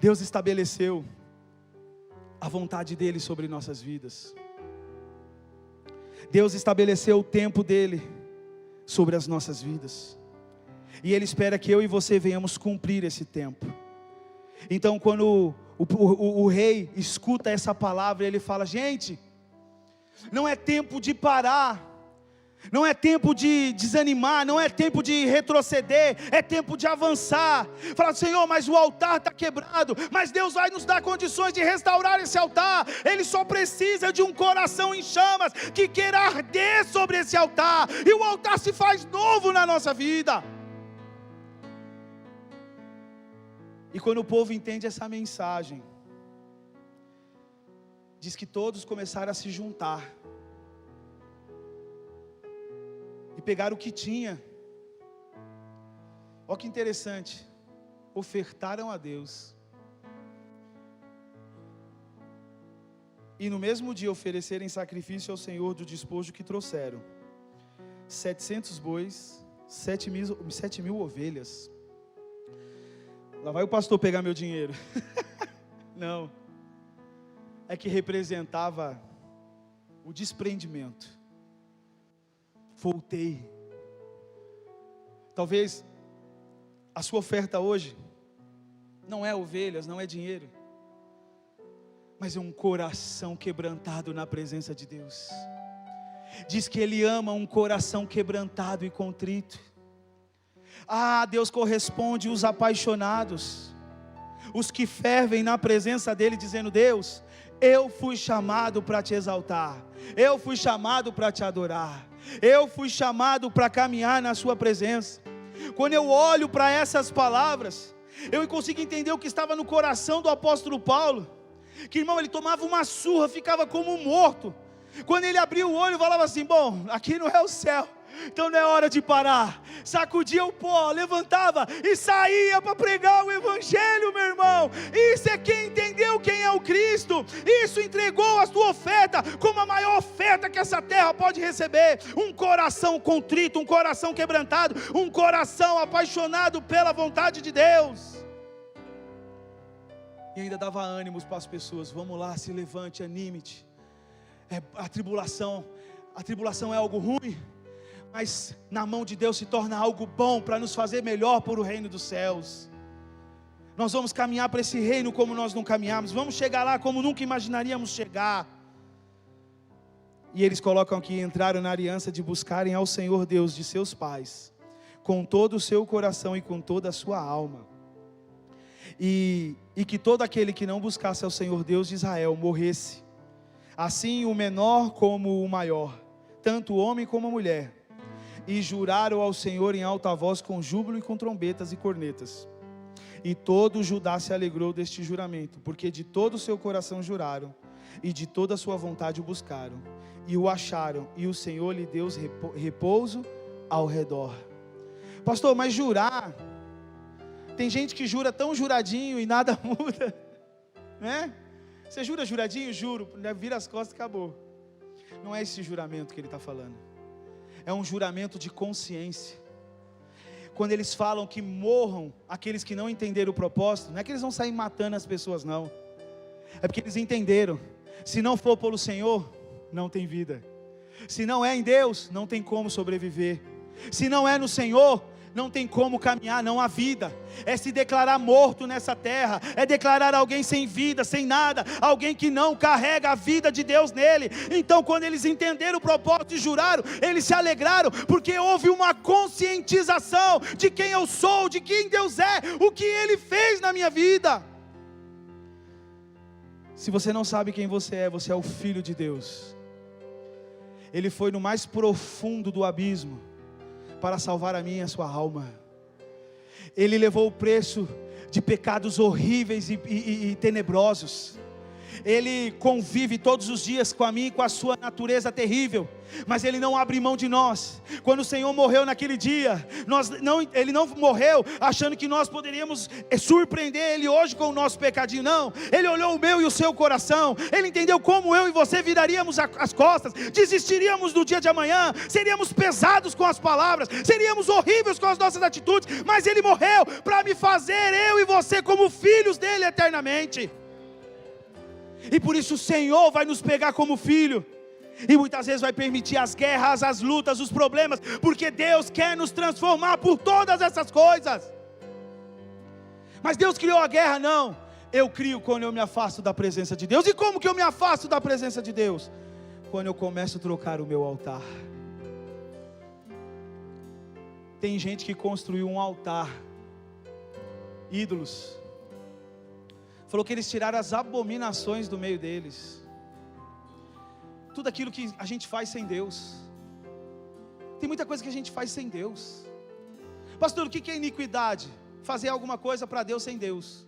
Deus estabeleceu a vontade dEle sobre nossas vidas. Deus estabeleceu o tempo dEle sobre as nossas vidas, e Ele espera que eu e você venhamos cumprir esse tempo. Então quando o rei escuta essa palavra, ele fala, gente, não é tempo de parar, não é tempo de desanimar, não é tempo de retroceder, é tempo de avançar. Fala, Senhor, mas o altar está quebrado, mas Deus vai nos dar condições de restaurar esse altar. Ele só precisa de um coração em chamas, que queira arder sobre esse altar, e o altar se faz novo na nossa vida. E quando o povo entende essa mensagem, diz que todos começaram a se juntar e pegar o que tinha. Olha que interessante, ofertaram a Deus, e no mesmo dia oferecerem sacrifício ao Senhor do despojo que trouxeram, 700 bois, 7 mil ovelhas. Lá vai o pastor pegar meu dinheiro. Não, é que representava o desprendimento. Voltei. Talvez a sua oferta hoje não é ovelhas, não é dinheiro, mas é um coração quebrantado na presença de Deus. Diz que Ele ama um coração quebrantado e contrito. Deus corresponde os apaixonados, os que fervem na presença dEle, dizendo: Deus, eu fui chamado para te exaltar, eu fui chamado para te adorar, eu fui chamado para caminhar na sua presença. Quando eu olho para essas palavras, eu consigo entender o que estava no coração do apóstolo Paulo. Que, irmão, ele tomava uma surra, ficava como morto. Quando ele abria o olho, falava assim: bom, aqui não é o céu, então não é hora de parar. Sacudia o pó, levantava e saía para pregar o evangelho, meu irmão. Isso é quem entendeu quem é o Cristo. Isso entregou a sua oferta como a maior oferta que essa terra pode receber. Um coração contrito, um coração quebrantado, um coração apaixonado pela vontade de Deus. E ainda dava ânimos para as pessoas: vamos lá, se levante, anime-te. A tribulação é algo ruim, mas na mão de Deus se torna algo bom para nos fazer melhor por o reino dos céus. Nós vamos caminhar para esse reino como nós não caminhamos, vamos chegar lá como nunca imaginaríamos chegar. E eles colocam aqui: entraram na aliança de buscarem ao Senhor Deus de seus pais, com todo o seu coração e com toda a sua alma, e que todo aquele que não buscasse ao Senhor Deus de Israel morresse. Assim o menor como o maior, tanto o homem como a mulher. E juraram ao Senhor em alta voz, com júbilo e com trombetas e cornetas. E todo Judá se alegrou deste juramento, porque de todo o seu coração juraram, e de toda a sua vontade o buscaram, e o acharam, e o Senhor lhe deu repouso ao redor. Pastor, mas jurar, tem gente que jura tão juradinho e nada muda, né? Você jura juradinho? Juro, vira as costas e acabou. Não é esse juramento que ele está falando. É um juramento de consciência. Quando eles falam que morram aqueles que não entenderam o propósito, não é que eles vão sair matando as pessoas, não. É porque eles entenderam: se não for pelo Senhor, não tem vida. Se não é em Deus, não tem como sobreviver. Se não é no Senhor, não tem como caminhar, não há vida. É se declarar morto nessa terra, é declarar alguém sem vida, sem nada, alguém que não carrega a vida de Deus nele. Então, quando eles entenderam o propósito e juraram, eles se alegraram, porque houve uma conscientização de quem eu sou, de quem Deus é, o que Ele fez na minha vida. Se você não sabe quem você é o filho de Deus. Ele foi no mais profundo do abismo para salvar a minha e a sua alma. Ele levou o preço de pecados horríveis e tenebrosos. Ele convive todos os dias com a minha e com a sua natureza terrível, mas Ele não abre mão de nós. Quando o Senhor morreu naquele dia, Ele não morreu achando que nós poderíamos surpreender Ele hoje com o nosso pecadinho, não. Ele olhou o meu e o seu coração. Ele entendeu como eu e você viraríamos as costas, desistiríamos no dia de amanhã, seríamos pesados com as palavras, seríamos horríveis com as nossas atitudes, mas Ele morreu para me fazer, eu e você, como filhos dEle eternamente. E por isso o Senhor vai nos pegar como filho, e muitas vezes vai permitir as guerras, as lutas, os problemas, porque Deus quer nos transformar por todas essas coisas. Mas Deus criou a guerra? Não. Eu crio quando eu me afasto da presença de Deus. E como que eu me afasto da presença de Deus? Quando eu começo a trocar o meu altar. Tem gente que construiu um altar, ídolos. Falou que eles tiraram as abominações do meio deles. Tudo aquilo que a gente faz sem Deus. Tem muita coisa que a gente faz sem Deus. Pastor, o que é iniquidade? Fazer alguma coisa para Deus sem Deus.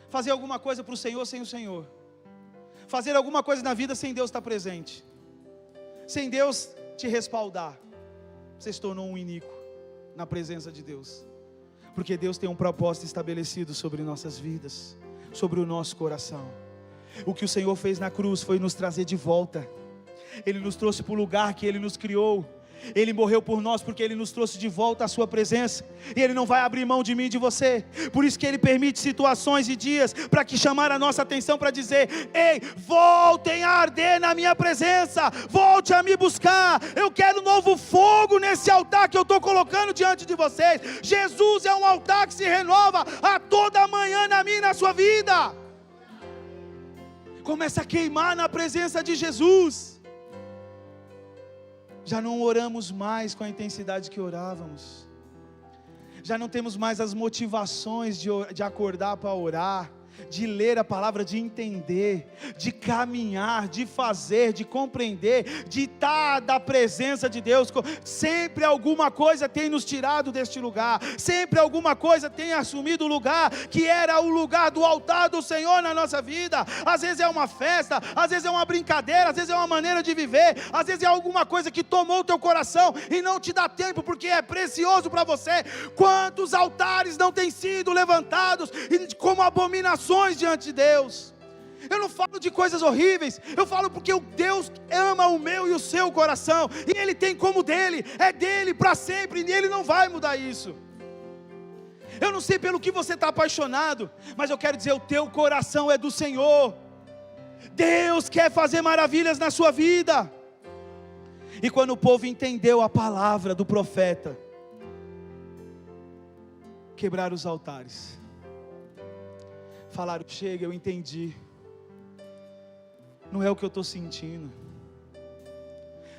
Fazer alguma coisa para o Senhor sem o Senhor. Fazer alguma coisa na vida sem Deus estar presente. Sem Deus te respaldar. Você se tornou um iníquo na presença de Deus. Porque Deus tem um propósito estabelecido sobre nossas vidas, sobre o nosso coração. O que o Senhor fez na cruz foi nos trazer de volta. Ele nos trouxe para o lugar que Ele nos criou. Ele morreu por nós porque Ele nos trouxe de volta à sua presença. E Ele não vai abrir mão de mim e de você. Por isso que Ele permite situações e dias para que chamar a nossa atenção, para dizer: ei, voltem a arder na minha presença, volte a me buscar. Eu quero novo fogo nesse altar que eu estou colocando diante de vocês. Jesus é um altar que se renova a toda manhã na minha e na sua vida. Começa a queimar na presença de Jesus. Já não oramos mais com a intensidade que orávamos. Já não temos mais as motivações de acordar para orar, de ler a palavra, de entender, de caminhar, de fazer, de compreender, de estar da presença de Deus. Sempre alguma coisa tem nos tirado deste lugar, sempre alguma coisa tem assumido o lugar que era o lugar do altar do Senhor na nossa vida. Às vezes é uma festa, às vezes é uma brincadeira, às vezes é uma maneira de viver, às vezes é alguma coisa que tomou o teu coração e não te dá tempo, porque é precioso para você. Quantos altares não têm sido levantados como abominações diante de Deus? Eu não falo de coisas horríveis, eu falo porque o Deus ama o meu e o seu coração, e Ele tem como dele, é dele para sempre, e Ele não vai mudar isso. Eu não sei pelo que você está apaixonado, mas eu quero dizer, o teu coração é do Senhor. Deus quer fazer maravilhas na sua vida. E quando o povo entendeu a palavra do profeta, quebraram os altares. Falaram, chega, eu entendi. Não é o que eu estou sentindo,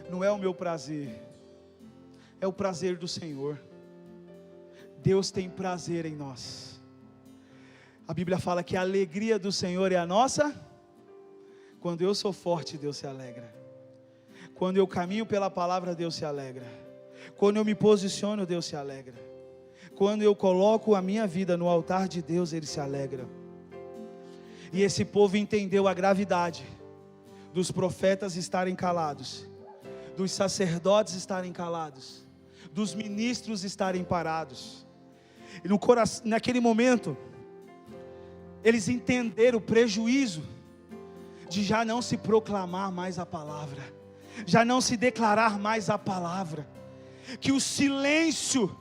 não é o meu prazer, é o prazer do Senhor. Deus tem prazer em nós. A Bíblia fala que a alegria do Senhor é a nossa. Quando eu sou forte, Deus se alegra. Quando eu caminho pela palavra, Deus se alegra. Quando eu me posiciono, Deus se alegra. Quando eu coloco a minha vida no altar de Deus, Ele se alegra. E esse povo entendeu a gravidade dos profetas estarem calados, dos sacerdotes estarem calados, dos ministros estarem parados. E naquele momento, eles entenderam o prejuízo de já não se proclamar mais a palavra, já não se declarar mais a palavra, que o silêncio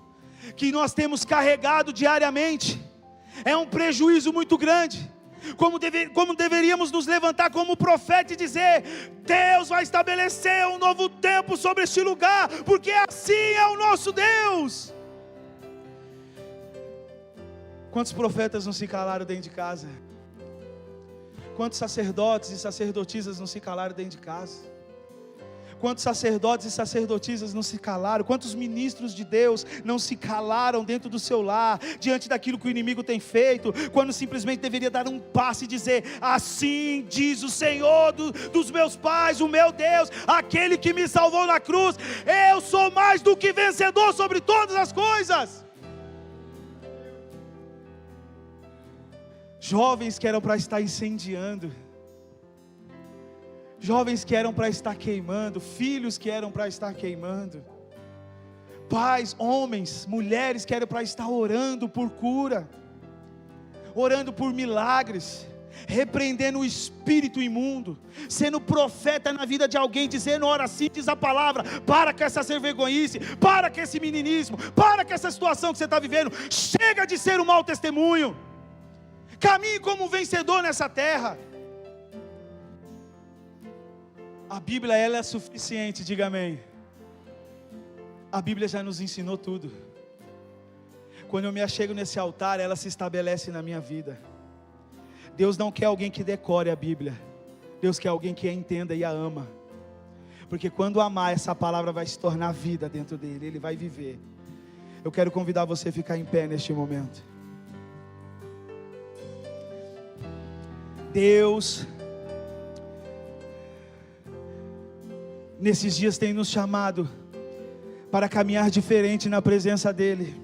que nós temos carregado diariamente é um prejuízo muito grande. Como deveríamos nos levantar como profeta e dizer, Deus vai estabelecer um novo tempo sobre este lugar, porque assim é o nosso Deus. Quantos profetas não se calaram dentro de casa? Quantos sacerdotes e sacerdotisas não se calaram dentro de casa? Quantos sacerdotes e sacerdotisas não se calaram? Quantos ministros de Deus não se calaram dentro do seu lar, diante daquilo que o inimigo tem feito, quando simplesmente deveria dar um passo e dizer, assim diz o Senhor dos meus pais, o meu Deus, aquele que me salvou na cruz, eu sou mais do que vencedor sobre todas as coisas. Jovens que eram para estar incendiando, jovens que eram para estar queimando, filhos que eram para estar queimando, pais, homens, mulheres que eram para estar orando por cura, orando por milagres, repreendendo o espírito imundo, sendo profeta na vida de alguém, dizendo, ora assim diz a palavra, para com essa ser vergonhice, para com esse meninismo, para com essa situação que você está vivendo, chega de ser um mau testemunho, caminhe como um vencedor nessa terra. A Bíblia, ela é suficiente, diga amém. A Bíblia já nos ensinou tudo. Quando eu me achego nesse altar, ela se estabelece na minha vida. Deus não quer alguém que decore a Bíblia, Deus quer alguém que a entenda e a ama. Porque quando amar, essa palavra vai se tornar vida dentro dele, ele vai viver. Eu quero convidar você a ficar em pé neste momento. Deus, nesses dias tem nos chamado para caminhar diferente na presença dEle,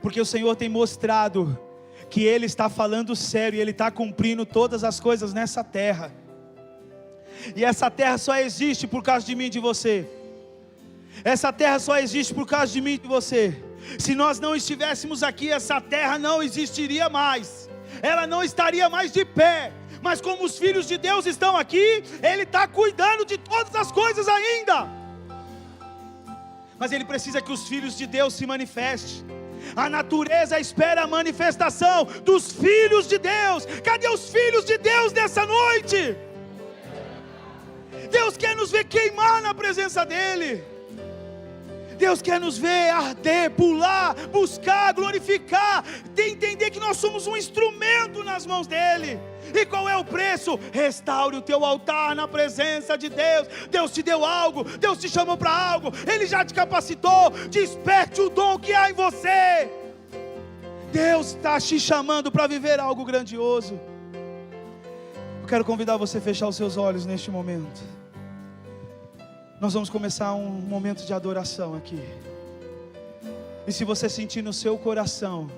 porque o Senhor tem mostrado que Ele está falando sério, e Ele está cumprindo todas as coisas nessa terra, e essa terra só existe por causa de mim e de você, essa terra só existe por causa de mim e de você. Se nós não estivéssemos aqui, essa terra não existiria mais, ela não estaria mais de pé. Mas como os filhos de Deus estão aqui, Ele está cuidando de todas as coisas ainda. Mas Ele precisa que os filhos de Deus se manifestem. A natureza espera a manifestação dos filhos de Deus. Cadê os filhos de Deus nessa noite? Deus quer nos ver queimar na presença dEle. Deus quer nos ver arder, pular, buscar, glorificar, entender que nós nós somos um instrumento nas mãos dEle. E qual é o preço? Restaure o teu altar na presença de Deus. Deus te deu algo, Deus te chamou para algo, Ele já te capacitou. Desperte o dom que há em você. Deus está te chamando para viver algo grandioso. Eu quero convidar você a fechar os seus olhos neste momento. Nós vamos começar um momento de adoração aqui. E se você sentir no seu coração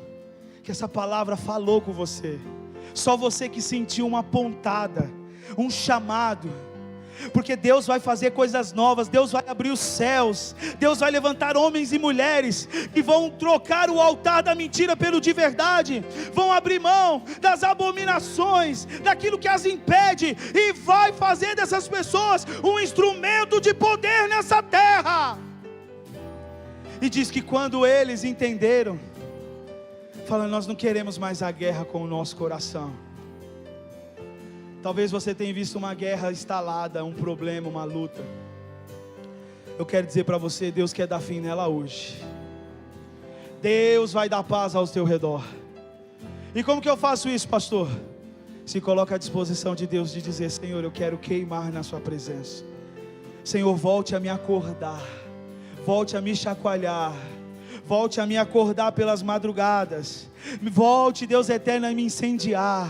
que essa palavra falou com você, só você que sentiu uma pontada, um chamado, porque Deus vai fazer coisas novas, Deus vai abrir os céus, Deus vai levantar homens e mulheres que vão trocar o altar da mentira pelo de verdade, vão abrir mão das abominações, daquilo que as impede, e vai fazer dessas pessoas um instrumento de poder nessa terra. E diz que quando eles entenderam, fala, nós não queremos mais a guerra com o nosso coração. Talvez você tenha visto uma guerra instalada, um problema, uma luta. Eu quero dizer para você, Deus quer dar fim nela hoje. Deus vai dar paz ao teu redor. E como que eu faço isso, pastor? Se coloca à disposição de Deus de dizer, Senhor, eu quero queimar na sua presença. Senhor, volte a me acordar, volte a me chacoalhar, volte a me acordar pelas madrugadas, volte, Deus eterno, a me incendiar,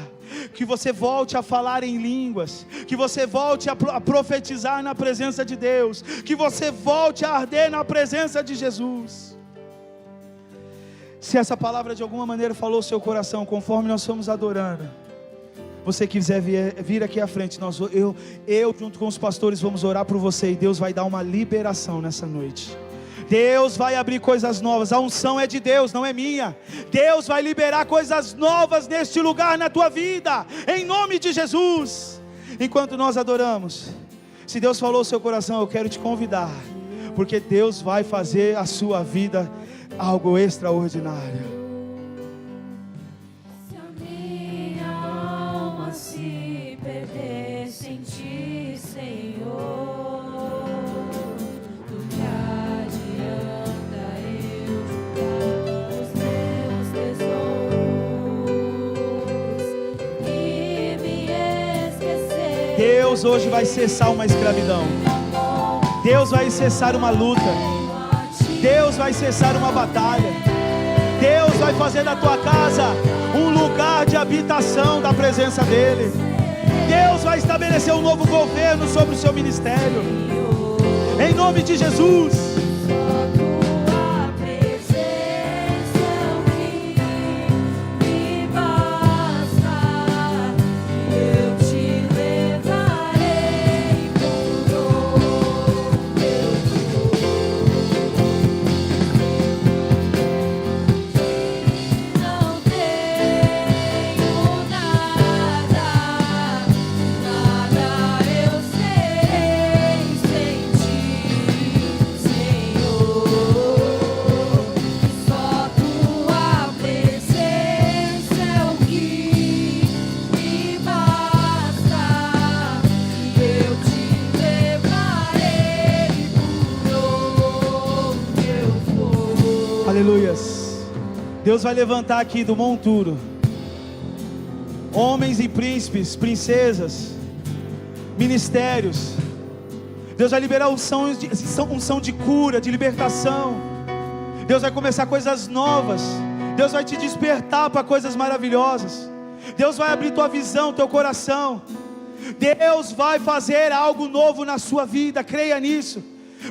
que você volte a falar em línguas, que você volte a profetizar na presença de Deus, que você volte a arder na presença de Jesus. Se essa palavra de alguma maneira falou ao seu coração, conforme nós fomos adorando, você quiser vir aqui à frente, eu junto com os pastores vamos orar por você, e Deus vai dar uma liberação nessa noite. Deus vai abrir coisas novas. A unção é de Deus, não é minha. Deus vai liberar coisas novas neste lugar, na tua vida, em nome de Jesus. Enquanto nós adoramos, se Deus falou ao seu coração, eu quero te convidar, porque Deus vai fazer a sua vida algo extraordinário. Se a minha alma se perder sem ti, Senhor, Deus hoje vai cessar uma escravidão. Deus vai cessar uma luta. Deus vai cessar uma batalha. Deus vai fazer da tua casa um lugar de habitação da presença dEle. Deus vai estabelecer um novo governo sobre o seu ministério, em nome de Jesus. Aleluias. Deus vai levantar aqui do monturo homens e príncipes, princesas, ministérios. Deus vai liberar unção de cura, de libertação. Deus vai começar coisas novas. Deus vai te despertar para coisas maravilhosas. Deus vai abrir tua visão, teu coração. Deus vai fazer algo novo na sua vida, creia nisso.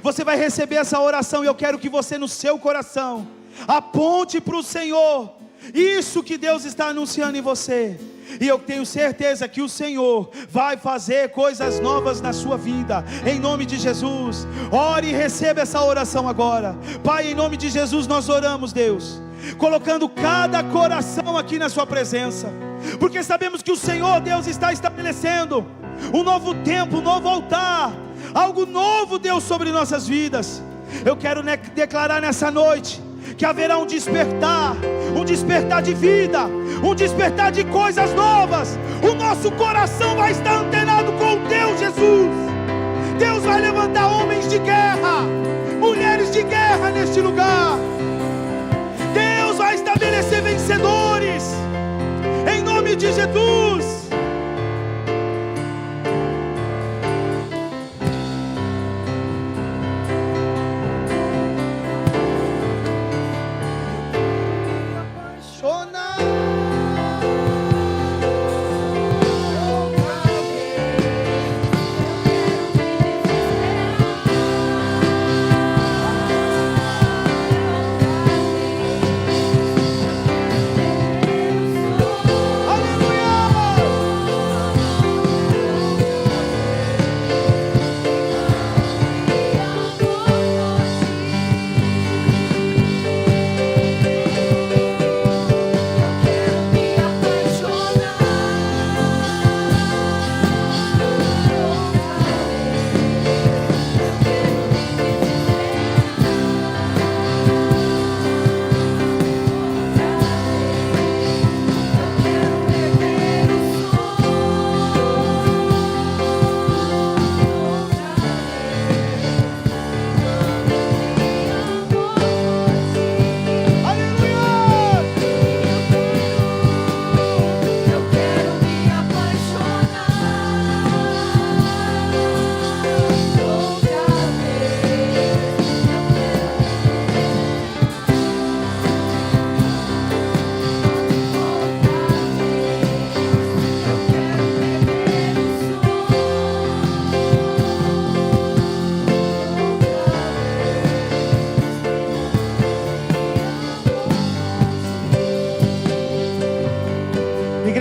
Você vai receber essa oração, e eu quero que você, no seu coração, aponte para o Senhor isso que Deus está anunciando em você. E eu tenho certeza que o Senhor vai fazer coisas novas na sua vida, em nome de Jesus. Ore e receba essa oração agora. Pai, em nome de Jesus nós oramos, Deus, colocando cada coração aqui na sua presença, porque sabemos que o Senhor, Deus, está estabelecendo um novo tempo, um novo altar, algo novo, Deus, sobre nossas vidas. Eu quero declarar nessa noite que haverá um despertar de vida, um despertar de coisas novas. O nosso coração vai estar antenado com Deus, Jesus. Deus vai levantar homens de guerra, mulheres de guerra neste lugar. Deus vai estabelecer vencedores.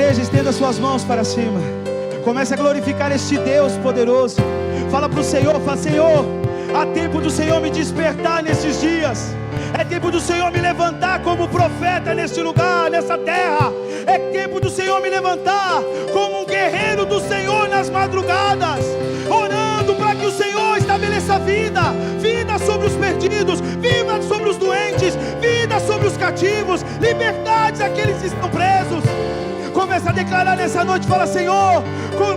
igreja, estenda suas mãos para cima. Comece a glorificar este Deus poderoso. Fala para o Senhor, fala: Senhor, há tempo do Senhor me despertar nesses dias. É tempo do Senhor me levantar como profeta neste lugar, nessa terra. É tempo do Senhor me levantar como um guerreiro do Senhor nas madrugadas, orando para que o Senhor estabeleça vida, vida sobre os perdidos, vida sobre os doentes, vida sobre os cativos, liberdades àqueles que estão presos. Começa a declarar nessa noite, fala: Senhor,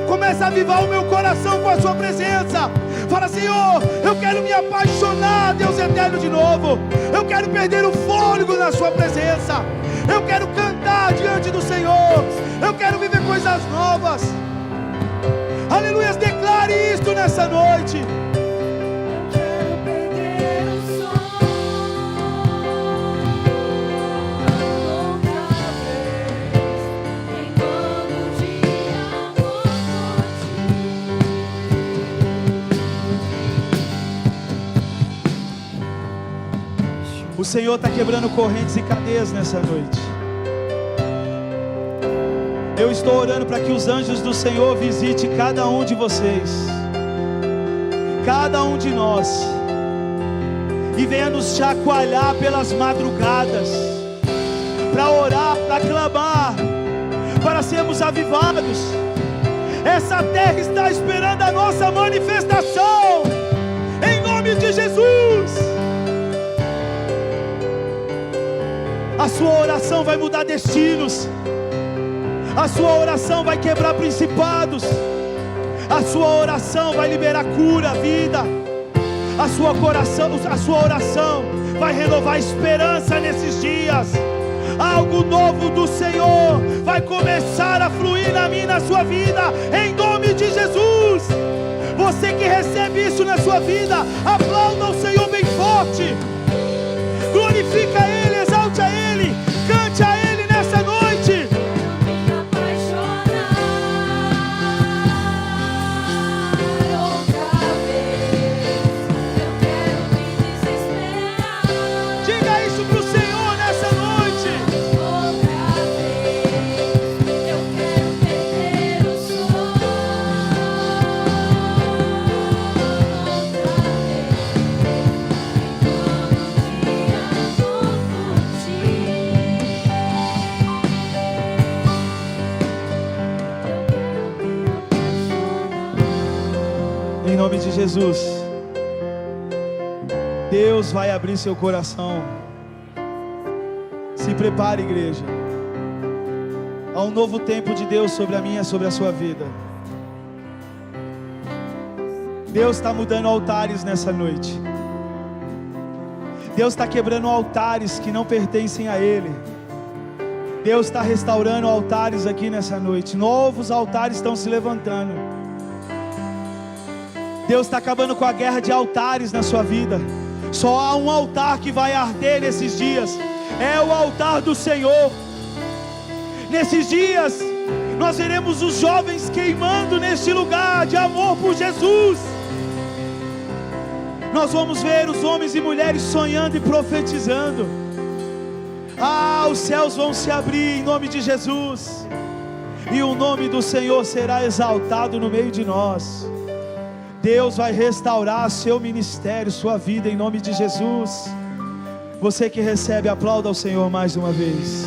começa a avivar o meu coração com a sua presença. Fala: Senhor, eu quero me apaixonar, Deus eterno, de novo. Eu quero perder o fôlego na sua presença. Eu quero cantar diante do Senhor. Eu quero viver coisas novas. Aleluia, declare isto nessa noite. O Senhor está quebrando correntes e cadeias nessa noite. Eu estou orando para que os anjos do Senhor visitem cada um de vocês, cada um de nós, e venha nos chacoalhar pelas madrugadas, para orar, para clamar, para sermos avivados. Essa terra está esperando a nossa manifestação, em nome de Jesus. A sua oração vai mudar destinos. A sua oração vai quebrar principados. A sua oração vai liberar cura, vida. A sua oração vai renovar a esperança nesses dias. Algo novo do Senhor vai começar a fluir na minha e na sua vida, em nome de Jesus. Você que recebe isso na sua vida, aplauda o Senhor bem forte. Glorifica Ele, exalte a Ele, cante a Ele nessa noite. Diga isso pro Senhor nessa noite. Em nome de Jesus, Deus vai abrir seu coração. Se prepare, igreja. Há um novo tempo de Deus sobre a minha e sobre a sua vida. Deus está mudando altares nessa noite. Deus está quebrando altares que não pertencem a Ele. Deus está restaurando altares aqui nessa noite. Novos altares estão se levantando. Deus está acabando com a guerra de altares na sua vida. Só há um altar que vai arder nesses dias. É o altar do Senhor. Nesses dias nós veremos os jovens queimando neste lugar de amor por Jesus. Nós vamos ver os homens e mulheres sonhando e profetizando. Os céus vão se abrir em nome de Jesus. E o nome do Senhor será exaltado no meio de nós. Deus vai restaurar seu ministério, sua vida, em nome de Jesus. Você que recebe, aplauda ao Senhor mais uma vez.